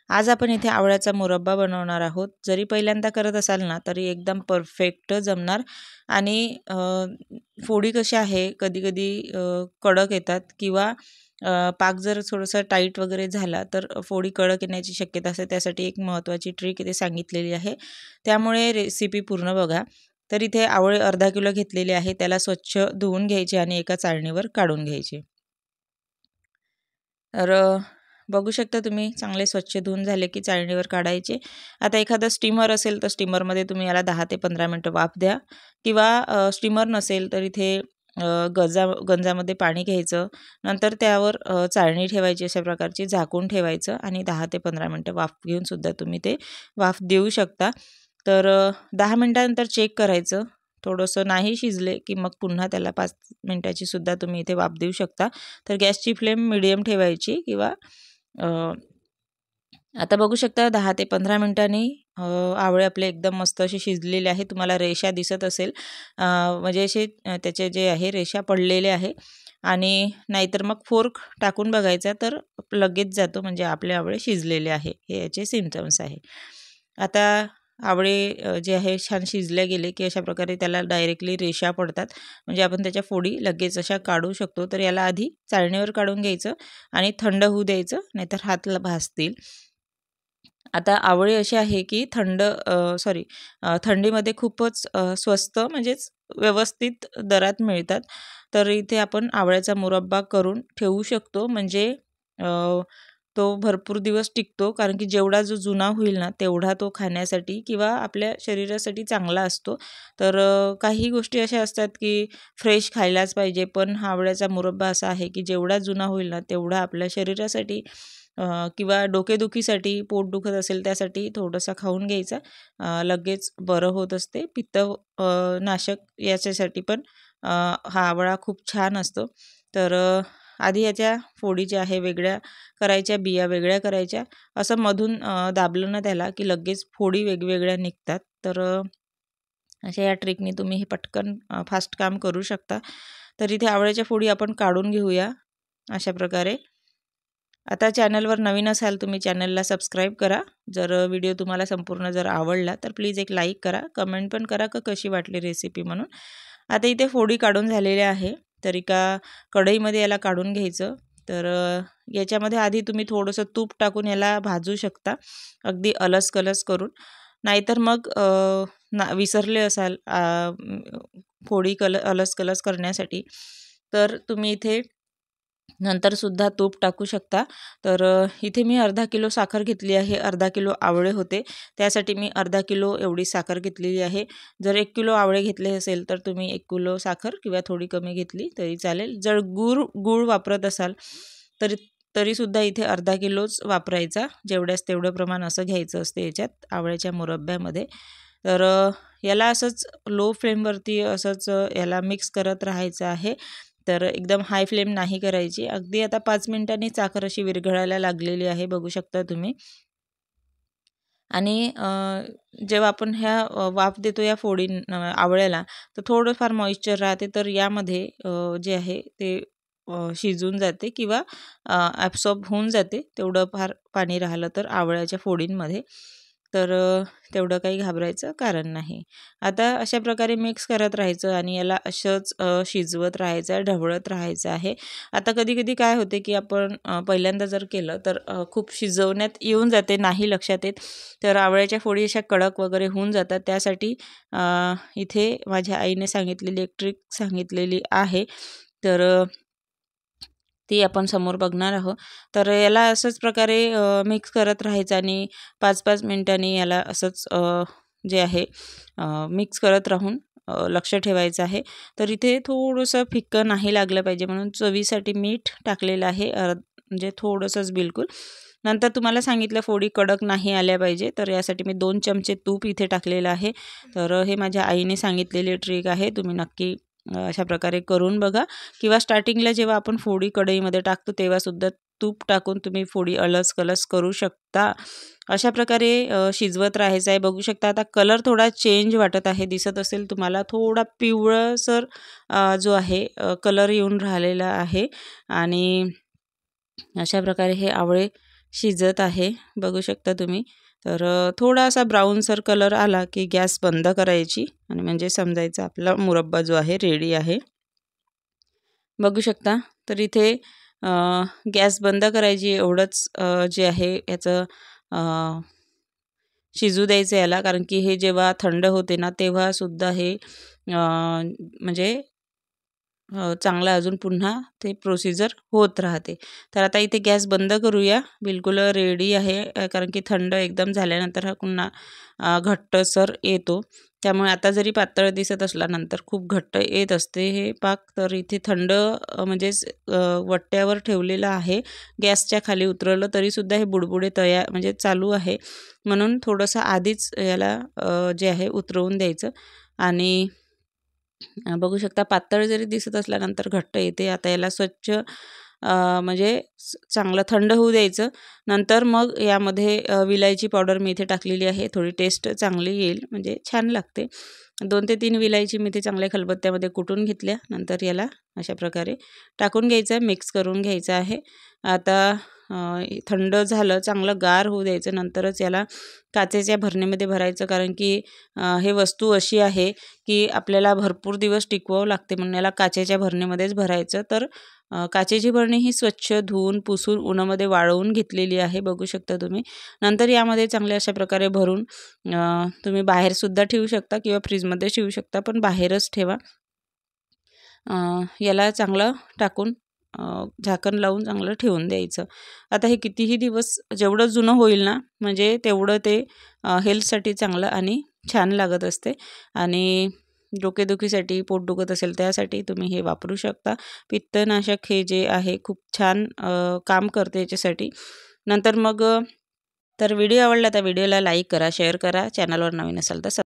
आज आपण इथे आवळ्याचा मुरब्बा बनवणार आहोत। जरी पहिल्यांदा करत असाल ना तरी एकदम परफेक्ट जमणार। आणि फोडी कशी आहे कधी-कधी कडक येतात किंवा पाक जर थोडासा टाईट वगैरे झाला तर फोडी कडक येण्याची शक्यता असते। त्यासाठी एक महत्त्वाची ट्रिक इथे सांगितलेली आहे, त्यामुळे रेसिपी पूर्ण बघा। तर इथे आवळे अर्धा किलो घेतलेले आहे, त्याला स्वच्छ धुवून घ्यायचे आणि एका चाळणीवर काढून घ्यायचे। तर बघू शकता तुम्ही चांगले स्वच्छ धुवून झाले की चाळणीवर काढायचे। आता एखादा स्टीमर असेल तर स्टीमरमध्ये तुम्ही याला 10 ते 15 मिनिटं वाफ द्या किंवा स्टीमर नसेल तर इथे गंजामध्ये पाणी घ्यायचं, नंतर त्यावर चाळणी ठेवायची अशा प्रकारची झाकून ठेवायचं आणि 10 ते 15 मिनिटं वाफ घेऊन सुद्धा तुम्ही ते वाफ देऊ शकता। तर 10 मिनिटानंतर चेक करायचं, थोडंसं नाही शिजले की मग पुन्हा त्याला 5 मिनिटाची सुद्धा तुम्ही इथे वाफ देऊ शकता। तर गॅसची फ्लेम मीडियम ठेवायची किंवा आता बघू शकता 10 ते 15 मिनिटांनी आवळे आपले एकदम मस्त असे शिजलेले आहे। तुम्हाला रेषा दिसत असेल, म्हणजे असे त्याचे जे आहे रेषा पडलेले आहे। आणि नाहीतर मग फोर्क टाकून बघायचा तर लगेच जातो, म्हणजे आपले आवळे शिजलेले आहे, हे याचे सिम्पटम्स आहे। आता आवळे जे आहे छान शिजले गेले की अशा प्रकारे त्याला डायरेक्टली रेषा पडतात, म्हणजे आपण त्याच्या फोडी लगेच अशा काढू शकतो। तर याला आधी चाळणीवर काढून घ्यायचं आणि थंड होऊ द्यायचं, नाहीतर हात भाजतील। आता आवळे असे आहे की थंडीमध्ये खूपच स्वस्त म्हणजेच व्यवस्थित दरात मिळतात। तर इथे आपण आवळ्याचा मुरब्बा करून ठेवू शकतो, म्हणजे तो भरपूर दिवस टिकतो, कारण की जेवढा जो जुना होईल ना तेवढा तो खाण्यासाठी किंवा आपल्या शरीरासाठी चांगला असतो। तर काही गोष्टी अशा असतात की फ्रेश खायलाच पाहिजे, पण हा आवळ्याचा मुरब्बा असा आहे की जेवढा जुना होईल ना तेवढा आपल्या शरीरासाठी किंवा डोकेदुखीसाठी, पोट दुखत असेल त्यासाठी थोडंसं खाऊन घ्यायचा, लगेच बरं होत असते। पित्त नाशक याच्यासाठी पण हा आवळा खूप छान असतो। तर आधी याच्या फोडी ज्या आहे वेगळ्या करायच्या, बिया वेगळ्या करायच्या, असं मधून दाबलं ना त्याला की लगेच फोडी वेगवेगळ्या निघतात। तर अशा या ट्रिकनी तुम्ही हे पटकन फास्ट काम करू शकता। तर इथे आवळ्याच्या फोडी आपण काढून घेऊया अशा प्रकारे। आता चॅनलवर नवीन असाल तुम्ही चॅनलला सबस्क्राईब करा। जर व्हिडिओ तुम्हाला संपूर्ण जर आवडला तर प्लीज एक लाईक करा, कमेंट पण करा का कशी वाटली रेसिपी म्हणून। आता इथे फोडी काढून झालेल्या आहे, तर एका कढईमध्ये याला काढून घ्यायचं। तर याच्यामध्ये आधी तुम्ही थोडंसं तूप टाकून याला भाजू शकता, अगदी अलसकलस करून। नाहीतर मग विसरले असाल फोडी अलसकलस करण्यासाठी तर तुम्ही इथे नंतर सुद्धा तूप टाकू शकता। तर इथे मी अर्धा किलो साखर घेतली आहे, अर्धा किलो आवळे होते त्यासाठी मी अर्धा किलो एवढी साखर घेतलेली आहे। जर 1 किलो आवळे घेतले असेल तर तुम्ही 1 किलो साखर किंवा थोडी कमी घेतली तरी चालेल। जर गूळ वापरत असाल तरी सुद्धा इथे अर्धा किलोच वापरायचा, जेवढ्यास तेवढं प्रमाण असं घ्यायचं असते याच्यात आवळ्याच्या मुरब्ब्यामध्ये। तर याला असंच लो फ्लेमवरती असंच याला मिक्स करत राहायचं आहे। तर एकदम हाय फ्लेम नाही करायची। अगदी आता 5 मिनिटांनी साखर अशी विरघळायला लागलेली आहे, बघू शकता तुम्ही। आणि जेव्हा आपण वाफ देतो या आवळ्याला तर थोडंफार मॉइश्चर राहते, तर यामध्ये जे आहे ते शिजून जाते किंवा ॲब्सॉर्ब होऊन जाते, तेवढं फार पाणी राहिलं तर आवळ्याच्या फोडींमध्ये। तर तेवढं काही घाबरायचं कारण नाही। आता अशा प्रकारे मिक्स करत राहायचं आणि याला असंच शिजवत राहायचं, ढवळत राहायचं आहे। आता कधी-कधी काय होते की आपण पहिल्यांदा जर केलं तर खूप शिजवण्यात येऊन जाते, नाही लक्षात येत, तर आवळ्याच्या फोडी अशा कडक वगैरे होऊन जातात। त्यासाठी इथे माझ्या आईने सांगितलेली एक ट्रिक सांगितलेली आहे, तर ती आपण समोर बघणार आहोत। तर याला असंच प्रकारे मिक्स करत राहायचं आणि 5-5 मिनिटांनी याला असंच जे आहे मिक्स करत राहून लक्ष ठेवायचं आहे। तर इथे थोडंसं फिक्कं नाही लागलं पाहिजे म्हणून चवीसाठी मीठ टाकलेलं आहे, म्हणजे थोडंसंच बिलकुल। नंतर तुम्हाला सांगितलं फोडी कडक नाही आल्या पाहिजे, तर यासाठी मी 2 चमचे तूप इथे टाकलेलं आहे। तर हे माझ्या आईने सांगितलेली ट्रिक आहे, तुम्ही नक्की अशा प्रकारे करून बघा। किंवा स्टार्टिंगला जेव्हा आपण फोडी कढईमध्ये टाकतो तेव्हासुद्धा तूप टाकून तुम्ही फोडी अलसकलस करू शकता। अशा प्रकारे शिजवत राहायचं आहे। बघू शकता आता कलर थोडा चेंज वाटत आहे, दिसत असेल तुम्हाला, थोडा पिवळसर जो आहे कलर येऊन राहिलेला आहे। आणि अशा प्रकारे हे आवळे शिजत आहे, बघू शकता तुम्ही. तर थोडासा ब्राऊनसर कलर आला की गॅस बंद करायची आणि म्हणजे समजायचं आपला मुरब्बा जो आहे रेडी आहे. बघू शकता. तर इथे गॅस बंद करायची, एवढंच जे आहे याचं शिजू द्यायचं याला, कारण की हे जेव्हा थंड होते ना तेव्हासुद्धा हे म्हणजे चांगलं अजून पुन्हा ते प्रोसिजर होत राहते. तर आता इथे गॅस बंद करूया. बिलकुल रेडी आहे, कारण की थंड एकदम झाल्यानंतर हा पुन्हा घट्टसर येतो. त्यामुळे आता जरी पातळ दिसत असला नंतर खूप घट्ट येत असते हे पाक. तर इथे थंड म्हणजेच वट्ट्यावर ठेवलेलं आहे, गॅसच्या खाली उतरवलं तरीसुद्धा हे बुडबुडे म्हणजे चालू आहे. म्हणून थोडंसं आधीच याला जे आहे उतरवून द्यायचं आणि बघू शकता पातळ जरी दिसत असल्यानंतर घट्ट येते. आता याला स्वच्छ म्हणजे चांगलं थंड होऊ द्यायचं. नंतर मग यामध्ये विलायची पावडर मी इथे टाकलेली आहे, थोडी टेस्ट चांगली येईल म्हणजे छान लागते. 2 ते 3 विलायची मी इथे चांगल्या खलबत्त्यामध्ये कुटून घेतल्या. नंतर याला अशा प्रकारे टाकून घ्यायचं, मिक्स करून घ्यायचं आहे. आता थंड झालं, चांगलं गार होऊ द्यायचं. नंतरच याला काचेच्या भरणीमध्ये भरायचं, कारण की हे वस्तू अशी आहे की आपल्याला भरपूर दिवस टिकवावं लागते, म्हणून याला काचेच्या भरणीमध्येच भरायचं. तर काचेची भरणी ही स्वच्छ धुवून पुसून उन्हामध्ये वाळवून घेतलेली आहे, बघू शकता तुम्ही. नंतर यामध्ये चांगले अशा प्रकारे भरून तुम्ही बाहेरसुद्धा ठेवू शकता किंवा फ्रीजमध्ये ठेवू शकता, पण बाहेरच ठेवा. याला चांगलं टाकून झाकण लावून चांगलं ठेवून द्यायचं. आता हे कितीही दिवस जेवढं जुनं होईल ना, म्हणजे तेवढं ते हेल्थसाठी चांगलं आणि छान लागत असते. आणि डोकेदुखीसाठी, पोट दुखत असेल त्यासाठी तुम्ही हे वापरू शकता. पित्तनाशक हे जे आहे खूप छान काम करते याच्यासाठी. नंतर मग तर व्हिडिओ आवडला तर व्हिडिओला लाईक करा, शेअर करा. चॅनलवर नवीन असाल तर